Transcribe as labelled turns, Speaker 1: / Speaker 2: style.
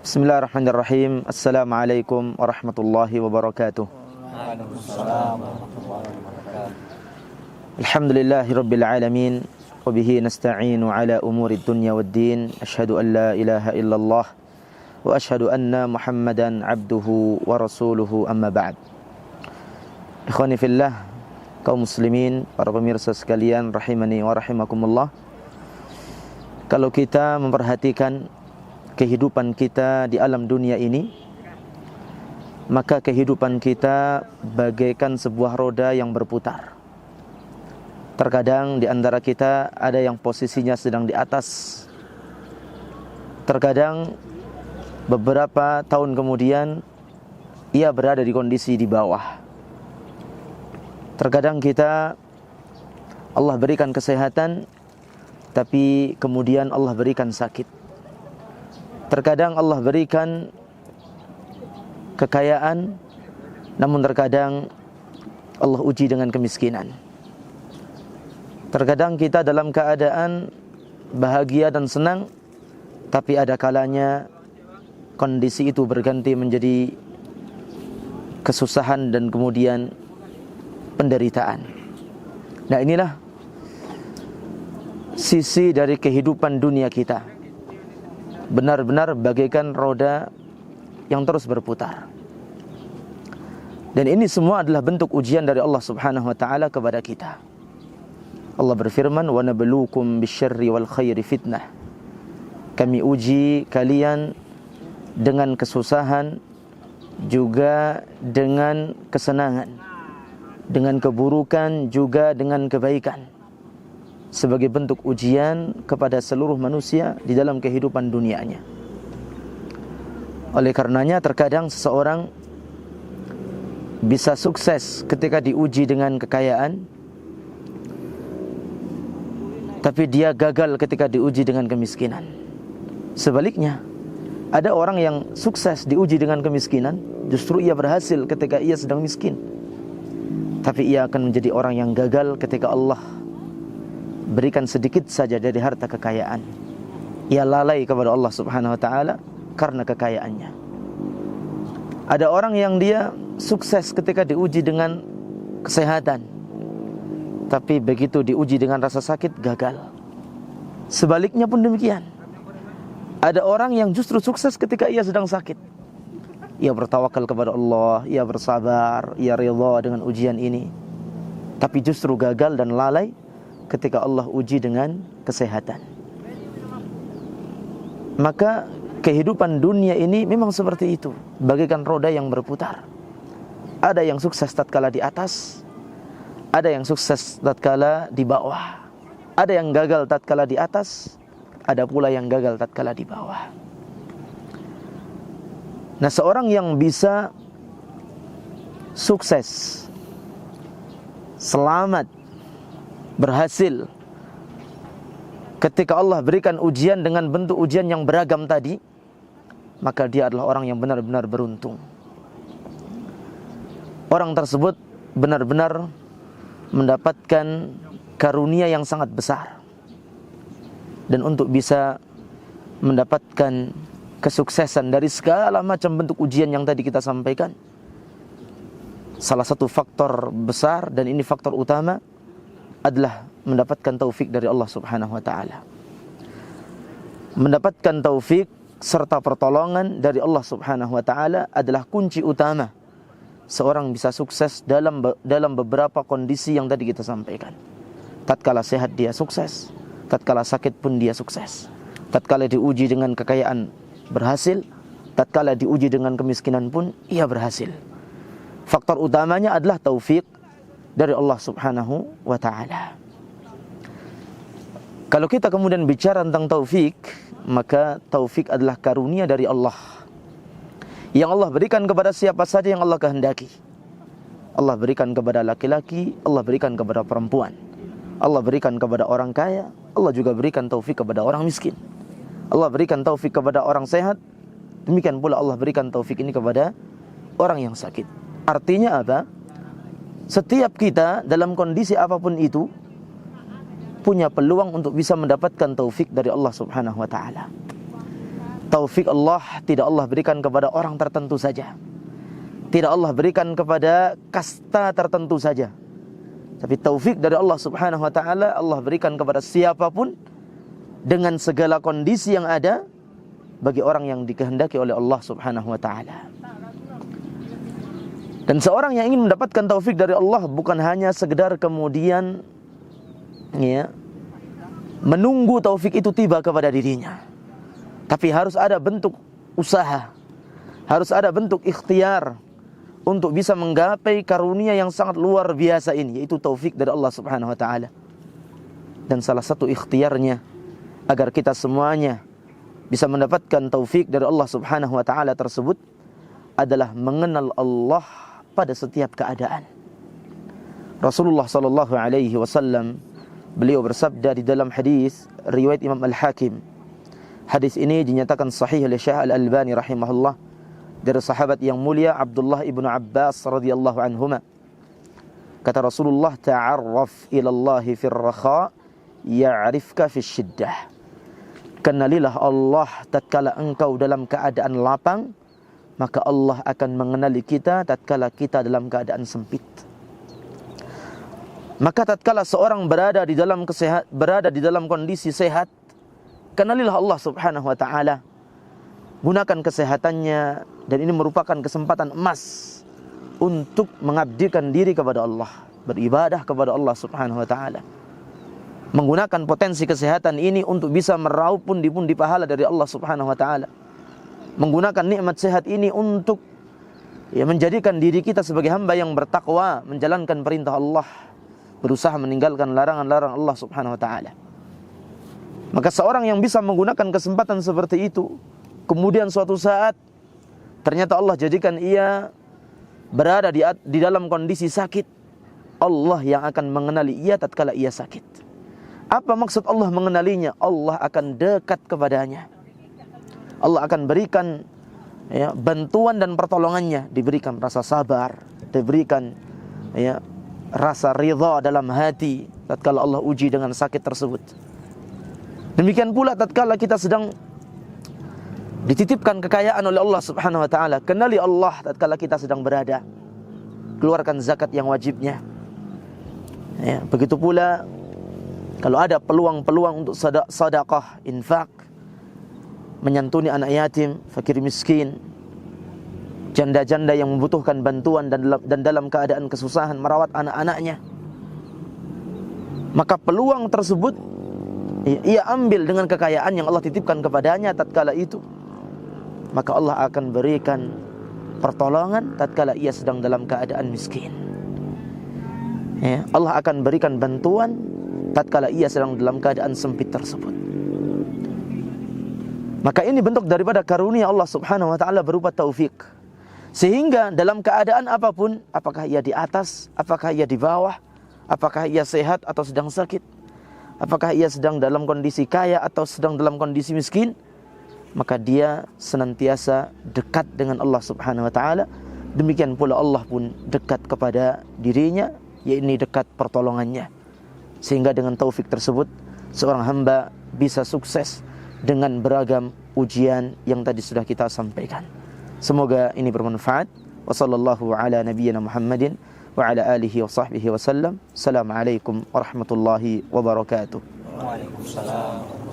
Speaker 1: Bismillahirrahmanirrahim. Assalamualaikum warahmatullahi wabarakatuh.
Speaker 2: Waalaikumsalam warahmatullahi wabarakatuh.
Speaker 1: Alhamdulillahi rabbil alamin. Wa bihi nasta'inu ala umuri dunya waddin. Asyhadu an la ilaha illallah wa asyhadu anna Muhammadan abduhu wa rasuluhu, amma ba'd. Ikhwani fillah, kaum muslimin, para pemirsa sekalian rahimani wa rahimakumullah. Kalau kita memperhatikan kehidupan kita di alam dunia ini, maka kehidupan kita bagaikan sebuah roda yang berputar. Terkadang di antara kita ada yang posisinya sedang di atas. Terkadang beberapa tahun kemudian ia berada di kondisi di bawah. Terkadang kita Allah berikan kesehatan, tapi kemudian Allah berikan sakit. Terkadang Allah berikan kekayaan, namun terkadang Allah uji dengan kemiskinan. Terkadang kita dalam keadaan bahagia dan senang, tapi ada kalanya kondisi itu berganti menjadi kesusahan dan kemudian penderitaan. Nah, inilah sisi dari kehidupan dunia kita. Benar-benar bagaikan roda yang terus berputar. Dan ini semua adalah bentuk ujian dari Allah Subhanahu wa taala kepada kita. Allah berfirman, "Wa nabluukum bisyarri wal khairi fitnah." Kami uji kalian dengan kesusahan juga dengan kesenangan, dengan keburukan juga dengan kebaikan, sebagai bentuk ujian kepada seluruh manusia di dalam kehidupan dunianya. Oleh karenanya terkadang seseorang bisa sukses ketika diuji dengan kekayaan, tapi dia gagal ketika diuji dengan kemiskinan. Sebaliknya, ada orang yang sukses diuji dengan kemiskinan, justru ia berhasil ketika ia sedang miskin. Tapi ia akan menjadi orang yang gagal ketika Allah berikan sedikit saja dari harta kekayaan. Ia lalai kepada Allah Subhanahu wa taala karena kekayaannya. Ada orang yang dia sukses ketika diuji dengan kesehatan, tapi begitu diuji dengan rasa sakit gagal. Sebaliknya pun demikian. Ada orang yang justru sukses ketika ia sedang sakit. Ia bertawakal kepada Allah, ia bersabar, ia ridha dengan ujian ini. Tapi justru gagal dan lalai ketika Allah uji dengan kesehatan. Maka kehidupan dunia ini memang seperti itu, bagaikan roda yang berputar. Ada yang sukses tatkala di atas, ada yang sukses tatkala di bawah. Ada yang gagal tatkala di atas, ada pula yang gagal tatkala di bawah. Nah, seorang yang bisa sukses, selamat, berhasil ketika Allah berikan ujian dengan bentuk ujian yang beragam tadi, maka dia adalah orang yang benar-benar beruntung. Orang tersebut benar-benar mendapatkan karunia yang sangat besar. Dan untuk bisa mendapatkan kesuksesan dari segala macam bentuk ujian yang tadi kita sampaikan, salah satu faktor besar, dan ini faktor utama, adalah mendapatkan taufik dari Allah Subhanahu wa taala. Mendapatkan taufik serta pertolongan dari Allah Subhanahu wa taala adalah kunci utama seorang bisa sukses dalam beberapa kondisi yang tadi kita sampaikan. Tatkala sehat dia sukses, tatkala sakit pun dia sukses. Tatkala diuji dengan kekayaan berhasil, tatkala diuji dengan kemiskinan pun ia berhasil. Faktor utamanya adalah taufik dari Allah Subhanahu wa ta'ala. Kalau kita kemudian bicara tentang taufik, maka taufik adalah karunia dari Allah yang Allah berikan kepada siapa saja yang Allah kehendaki. Allah berikan kepada laki-laki, Allah berikan kepada perempuan, Allah berikan kepada orang kaya, Allah juga berikan taufik kepada orang miskin. Allah berikan taufik kepada orang sehat, demikian pula Allah berikan taufik ini kepada orang yang sakit. Artinya apa? Setiap kita dalam kondisi apapun itu punya peluang untuk bisa mendapatkan taufik dari Allah Subhanahu wa taala. taufik Allah tidak Allah berikan kepada orang tertentu saja, tidak Allah berikan kepada kasta tertentu saja, tapi taufik dari Allah subhanahu wa ta'ala Allah berikan kepada siapapun dengan segala kondisi yang ada bagi orang yang dikehendaki oleh Allah subhanahu wa ta'ala. Dan seorang yang ingin mendapatkan taufik dari Allah bukan hanya sekedar kemudian menunggu taufik itu tiba kepada dirinya, tapi harus ada bentuk usaha, harus ada bentuk ikhtiar untuk bisa menggapai karunia yang sangat luar biasa ini, yaitu taufik dari Allah subhanahu wa ta'ala. Dan salah satu ikhtiarnya agar kita semuanya bisa mendapatkan taufik dari Allah subhanahu wa ta'ala tersebut adalah mengenal Allah pada setiap keadaan. Rasulullah sallallahu alaihi wasallam beliau bersabda di dalam hadis riwayat Imam Al-Hakim. Hadis ini dinyatakan sahih oleh Syekh Al-Albani rahimahullah dari sahabat yang mulia Abdullah ibnu Abbas radhiyallahu anhuma. Kata Rasulullah, ta'arraf ila Allah fir rakha ya'rifka fis syiddah. Kenalilah Allah tatkala engkau dalam keadaan lapang, maka Allah akan mengenali kita tatkala kita dalam keadaan sempit. Maka tatkala seorang berada di dalam kondisi sehat, kenalilah Allah subhanahu wa ta'ala. Gunakan kesehatannya, dan ini merupakan kesempatan emas untuk mengabdikan diri kepada Allah, beribadah kepada Allah subhanahu wa ta'ala. Menggunakan potensi kesehatan ini untuk bisa meraup pundi-pundi pahala dari Allah subhanahu wa ta'ala. Menggunakan nikmat sehat ini untuk menjadikan diri kita sebagai hamba yang bertakwa, menjalankan perintah Allah, berusaha meninggalkan larangan-larangan Allah subhanahu wa ta'ala. Maka seorang yang bisa menggunakan kesempatan seperti itu, kemudian suatu saat ternyata Allah jadikan ia berada di dalam kondisi sakit, Allah yang akan mengenali ia tatkala ia sakit. Apa maksud Allah mengenalinya? Allah akan dekat kepadanya, Allah akan berikan bantuan dan pertolongannya, diberikan rasa sabar, diberikan rasa ridha dalam hati tatkala Allah uji dengan sakit tersebut. Demikian pula tatkala kita sedang dititipkan kekayaan oleh Allah subhanahu wa ta'ala, kenali Allah tatkala kita sedang berada, keluarkan zakat yang wajibnya. Begitu pula kalau ada peluang-peluang untuk sedekah, infak, menyantuni anak yatim, fakir miskin, janda-janda yang membutuhkan bantuan dan dalam keadaan kesusahan merawat anak-anaknya, maka peluang tersebut ia ambil dengan kekayaan yang Allah titipkan kepadanya tatkala itu. Maka Allah akan berikan pertolongan tatkala ia sedang dalam keadaan miskin. Allah akan berikan bantuan tatkala ia sedang dalam keadaan sempit tersebut. Maka ini bentuk daripada karunia Allah subhanahu wa ta'ala berupa taufik. Sehingga dalam keadaan apapun, apakah ia di atas, apakah ia di bawah, apakah ia sehat atau sedang sakit, apakah ia sedang dalam kondisi kaya atau sedang dalam kondisi miskin, maka dia senantiasa dekat dengan Allah subhanahu wa ta'ala. Demikian pula Allah pun dekat kepada dirinya, yakni dekat pertolongannya. Sehingga dengan taufik tersebut seorang hamba bisa sukses dengan beragam ujian yang tadi sudah kita sampaikan. Semoga ini bermanfaat. Wassallallahu ala nabiyyina Muhammadin wa ala alihi wa sahbihi wa sallam. Assalamualaikum warahmatullahi wabarakatuh.
Speaker 2: Waalaikumsalam.